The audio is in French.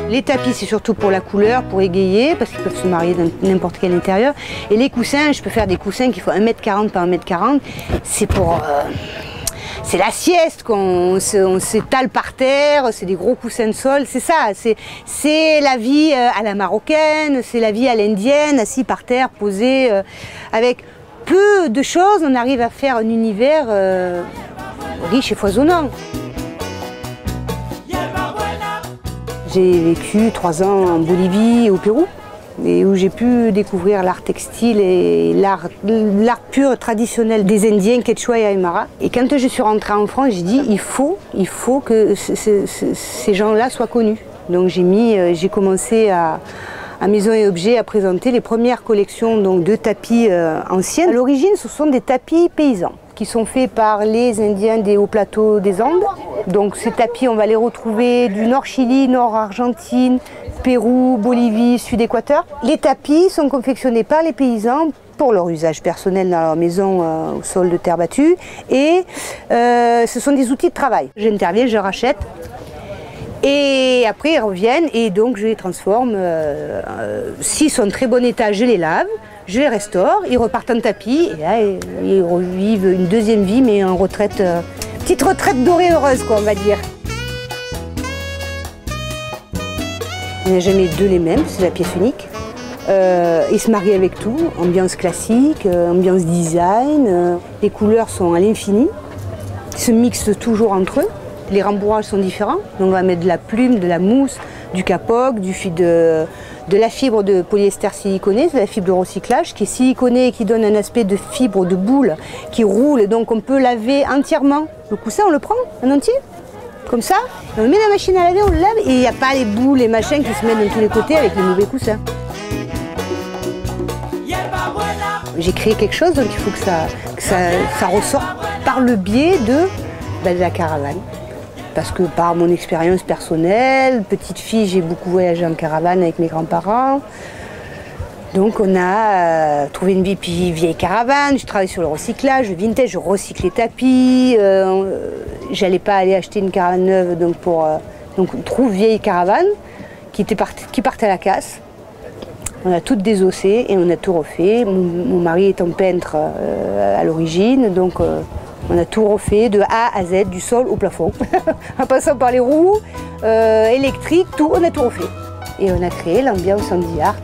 Les tapis, c'est surtout pour la couleur, pour égayer, parce qu'ils peuvent se marier dans n'importe quel intérieur. Et les coussins, je peux faire des coussins qui font 1,40 m par 1,40 m. C'est pour... c'est la sieste, on s'étale par terre, c'est des gros coussins de sol, c'est ça. C'est la vie à la marocaine, c'est la vie à l'indienne, assis par terre, posé. Avec peu de choses, on arrive à faire un univers riche et foisonnant. J'ai vécu 3 ans en Bolivie et au Pérou, et où j'ai pu découvrir l'art textile et l'art pur traditionnel des Indiens, Quechua et Aymara. Et quand je suis rentrée en France, j'ai dit il faut que ces gens-là soient connus. Donc j'ai commencé à Maison et Objets à présenter les premières collections donc, de tapis anciens. À l'origine, ce sont des tapis paysans qui sont faits par les Indiens des hauts plateaux des Andes. Donc ces tapis, on va les retrouver du nord Chili, nord Argentine, Pérou, Bolivie, Sud-Équateur. Les tapis sont confectionnés par les paysans pour leur usage personnel dans leur maison au sol de terre battue. Et ce sont des outils de travail. J'interviens, je rachète. Et après, ils reviennent et donc je les transforme. S'ils sont en très bon état, je les lave, je les restaure, ils repartent en tapis. Et là, ils revivent une deuxième vie, mais en retraite, petite retraite dorée heureuse, quoi, on va dire. Il n'y a jamais deux les mêmes, c'est la pièce unique. Ils se marient avec tout, ambiance classique, ambiance design. Les couleurs sont à l'infini, ils se mixent toujours entre eux. Les rembourrages sont différents, donc on va mettre de la plume, de la mousse, du capoc, de la fibre de polyester siliconée, de la fibre de recyclage qui est siliconée et qui donne un aspect de fibre, de boule qui roule, donc on peut laver entièrement. Le coussin, on le prend en entier, comme ça, et on le met dans la machine à laver, on le lave et il n'y a pas les boules, les machins qui se mettent de tous les côtés avec les mauvais coussins. J'ai créé quelque chose, donc il faut que ça ressorte par le biais de la caravane. Parce que par mon expérience personnelle, petite fille, j'ai beaucoup voyagé en caravane avec mes grands-parents. Donc on a trouvé une vieille caravane, je travaille sur le recyclage, le vintage, je recycle les tapis. J'allais pas aller acheter une caravane neuve, donc on trouve vieille caravane qui partait à la casse. On a tout désossé et on a tout refait. Mon mari étant peintre à l'origine, donc on a tout refait de A à Z, du sol au plafond. En passant par les roues électriques, on a tout refait. Et on a créé l'ambiance Handy Art.